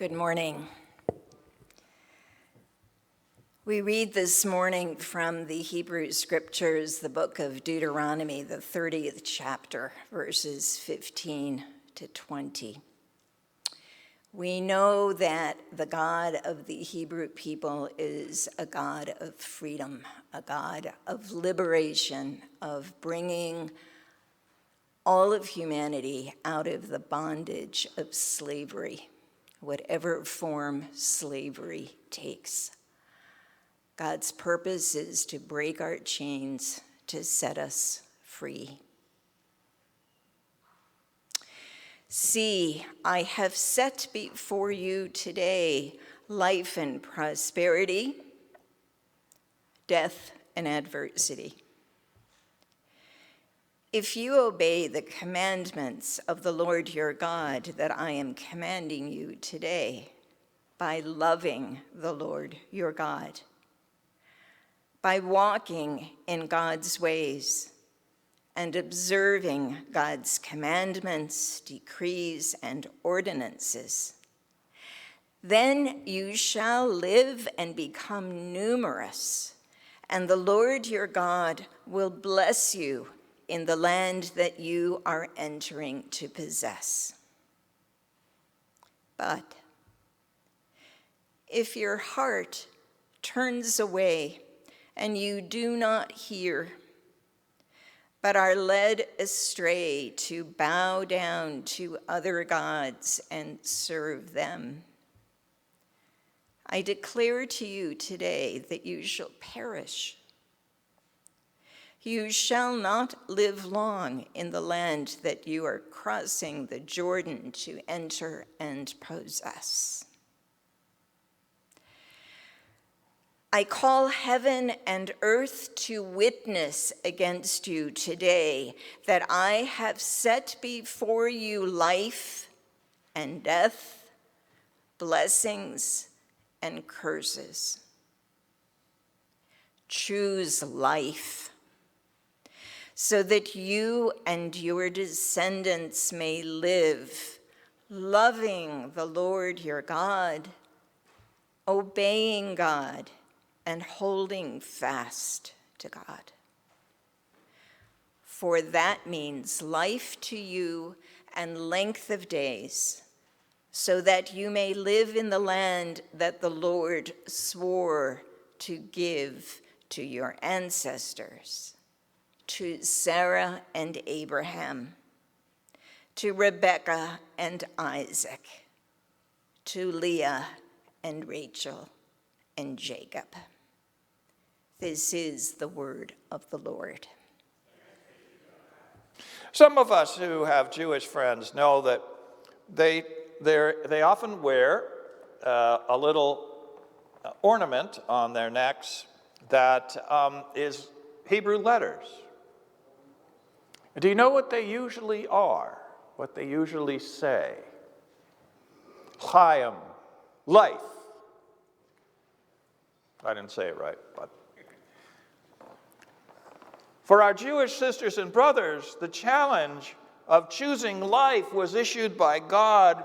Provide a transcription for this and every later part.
Good morning. We read this morning from the Hebrew Scriptures, the book of Deuteronomy, the 30th chapter, verses 15 to 20. We know that the God of the Hebrew people is a God of freedom, a God of liberation, of bringing all of humanity out of the bondage of slavery, whatever form slavery takes. God's purpose is to break our chains, to set us free. See, I have set before you today life and prosperity, death and adversity. If you obey the commandments of the Lord your God that I am commanding you today, by loving the Lord your God, by walking in God's ways and observing God's commandments, decrees, and ordinances, then you shall live and become numerous, and the Lord your God will bless you in the land that you are entering to possess. But if your heart turns away and you do not hear, but are led astray to bow down to other gods and serve them, I declare to you today that you shall perish. You shall not live long in the land that you are crossing the Jordan to enter and possess. I call heaven and earth to witness against you today that I have set before you life and death, blessings and curses. Choose life, so that you and your descendants may live, loving the Lord your God, obeying God, and holding fast to God. For that means life to you and length of days, so that you may live in the land that the Lord swore to give to your ancestors, to Sarah and Abraham, to Rebekah and Isaac, to Leah and Rachel and Jacob. This is the word of the Lord. Some of us who have Jewish friends know that they often wear a little ornament on their necks that is Hebrew letters. Do you know what they usually are? What they usually say? Chaim, life. I didn't say it right, but. For our Jewish sisters and brothers, the challenge of choosing life was issued by God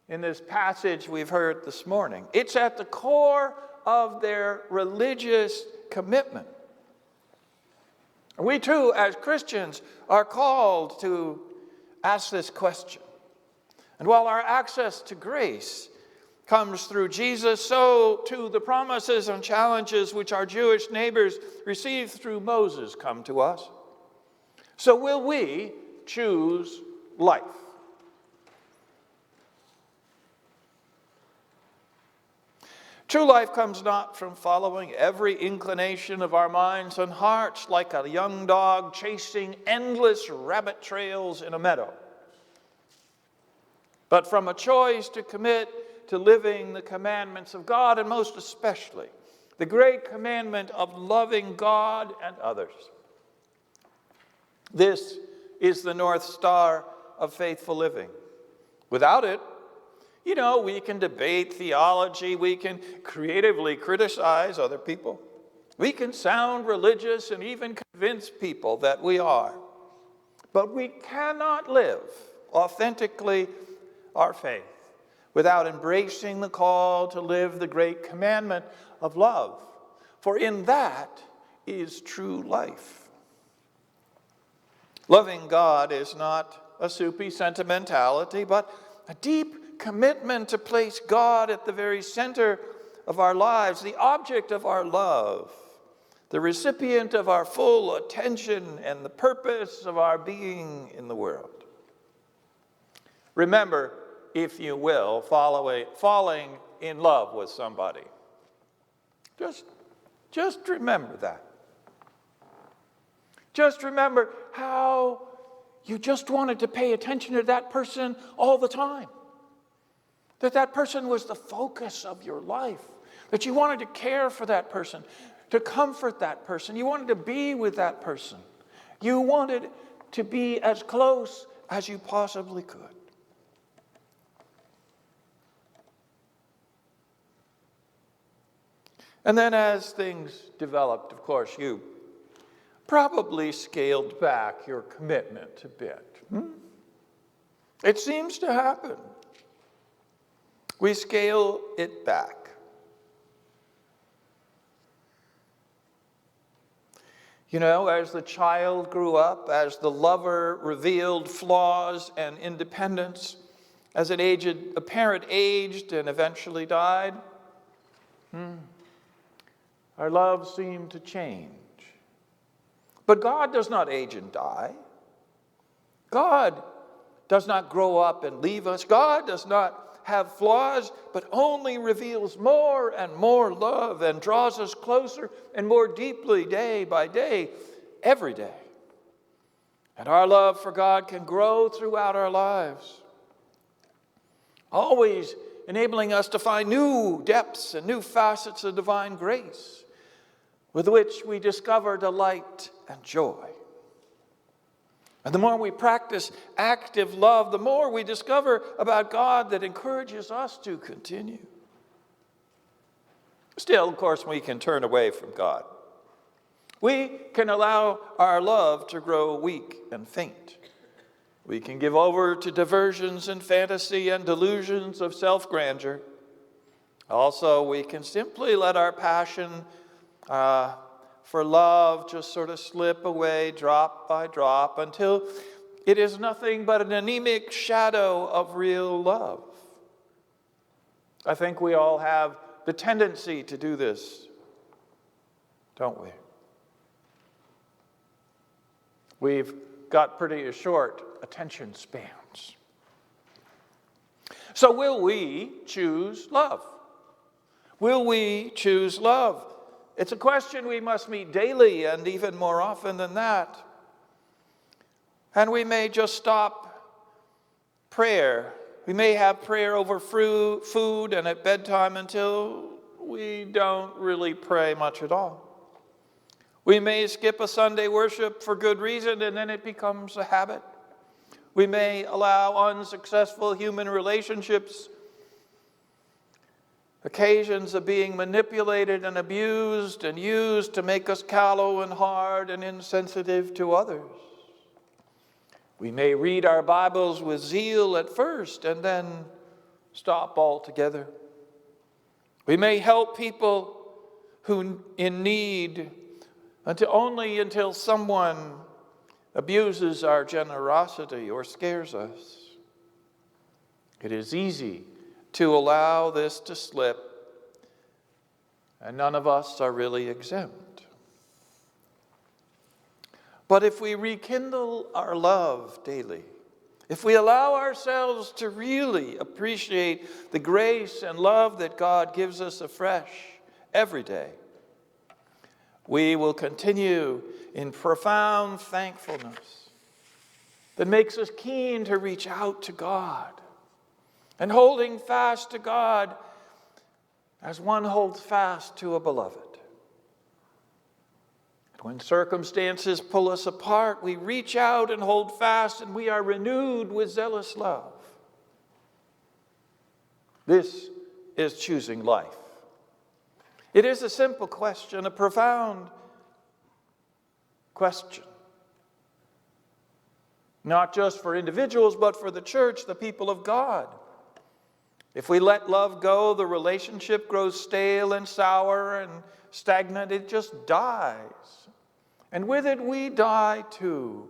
in this passage we've heard this morning. It's at the core of their religious commitment. We too, as Christians, are called to ask this question. And while our access to grace comes through Jesus, so too the promises and challenges which our Jewish neighbors received through Moses come to us. So will we choose life? True life comes not from following every inclination of our minds and hearts like a young dog chasing endless rabbit trails in a meadow, but from a choice to commit to living the commandments of God, and most especially the great commandment of loving God and others. This is the North Star of faithful living. Without it, we can debate theology, we can creatively criticize other people, we can sound religious and even convince people that we are. But we cannot live authentically our faith without embracing the call to live the great commandment of love. For in that is true life. Loving God is not a soupy sentimentality, but a deep commitment to place God at the very center of our lives, the object of our love, the recipient of our full attention, and the purpose of our being in the world. Remember, if you will, falling in love with somebody. Just remember that. Just remember how you just wanted to pay attention to that person all the time. That person was the focus of your life. That you wanted to care for that person, to comfort that person. You wanted to be with that person. You wanted to be as close as you possibly could. And then as things developed, of course, you probably scaled back your commitment a bit. It seems to happen. We scale it back. You know, as the child grew up, as the lover revealed flaws and independence, as a parent aged and eventually died, our love seemed to change. But God does not age and die. God does not grow up and leave us. God does not have flaws, but only reveals more and more love and draws us closer and more deeply day by day, every day. And our love for God can grow throughout our lives, always enabling us to find new depths and new facets of divine grace with which we discover delight and joy. And the more we practice active love, the more we discover about God that encourages us to continue. Still, of course, we can turn away from God. We can allow our love to grow weak and faint. We can give over to diversions and fantasy and delusions of self-grandeur. Also, we can simply let our passion for love just sort of slip away drop by drop until it is nothing but an anemic shadow of real love. I think we all have the tendency to do this, don't we? We've got pretty short attention spans. So will we choose love? Will we choose love? It's a question we must meet daily and even more often than that. And we may just stop prayer. We may have prayer over food and at bedtime until we don't really pray much at all. We may skip a Sunday worship for good reason and then it becomes a habit. We may allow unsuccessful human relationships, occasions of being manipulated and abused and used to make us callow and hard and insensitive to others. We may read our Bibles with zeal at first and then stop altogether. We may help people who in need until someone abuses our generosity or scares us. It is easy to allow this to slip, and none of us are really exempt. But if we rekindle our love daily, if we allow ourselves to really appreciate the grace and love that God gives us afresh every day, we will continue in profound thankfulness that makes us keen to reach out to God and holding fast to God as one holds fast to a beloved. And when circumstances pull us apart, we reach out and hold fast, and we are renewed with zealous love. This is choosing life. It is a simple question, a profound question. Not just for individuals, but for the church, the people of God. If we let love go, the relationship grows stale and sour and stagnant. It just dies. And with it, we die too.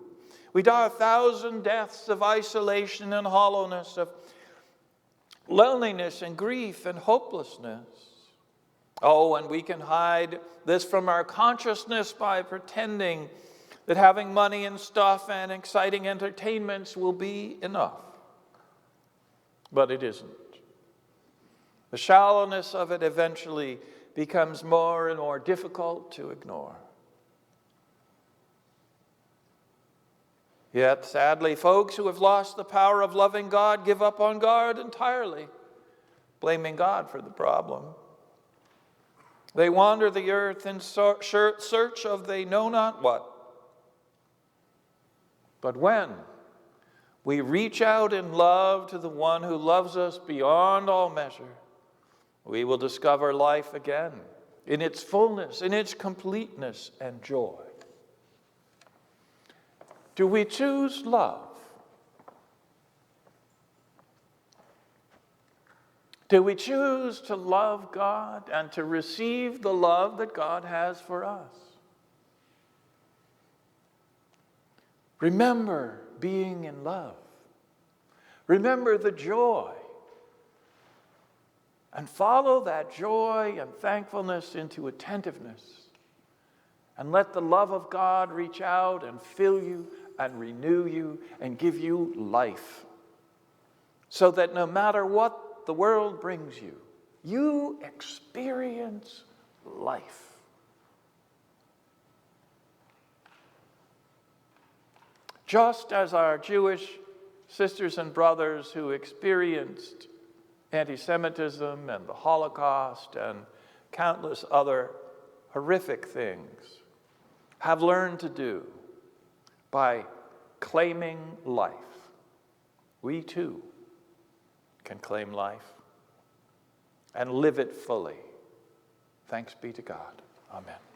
We die 1,000 deaths of isolation and hollowness, of loneliness and grief and hopelessness. Oh, and we can hide this from our consciousness by pretending that having money and stuff and exciting entertainments will be enough. But it isn't. The shallowness of it eventually becomes more and more difficult to ignore. Yet, sadly, folks who have lost the power of loving God give up on God entirely, blaming God for the problem. They wander the earth in search of they know not what. But when we reach out in love to the one who loves us beyond all measure, we will discover life again in its fullness, in its completeness and joy. Do we choose love? Do we choose to love God and to receive the love that God has for us? Remember being in love. Remember the joy. And follow that joy and thankfulness into attentiveness. And let the love of God reach out and fill you and renew you and give you life. So that no matter what the world brings you, you experience life. Just as our Jewish sisters and brothers who experienced anti-Semitism and the Holocaust and countless other horrific things have learned to do by claiming life, we too can claim life and live it fully. Thanks be to God. Amen.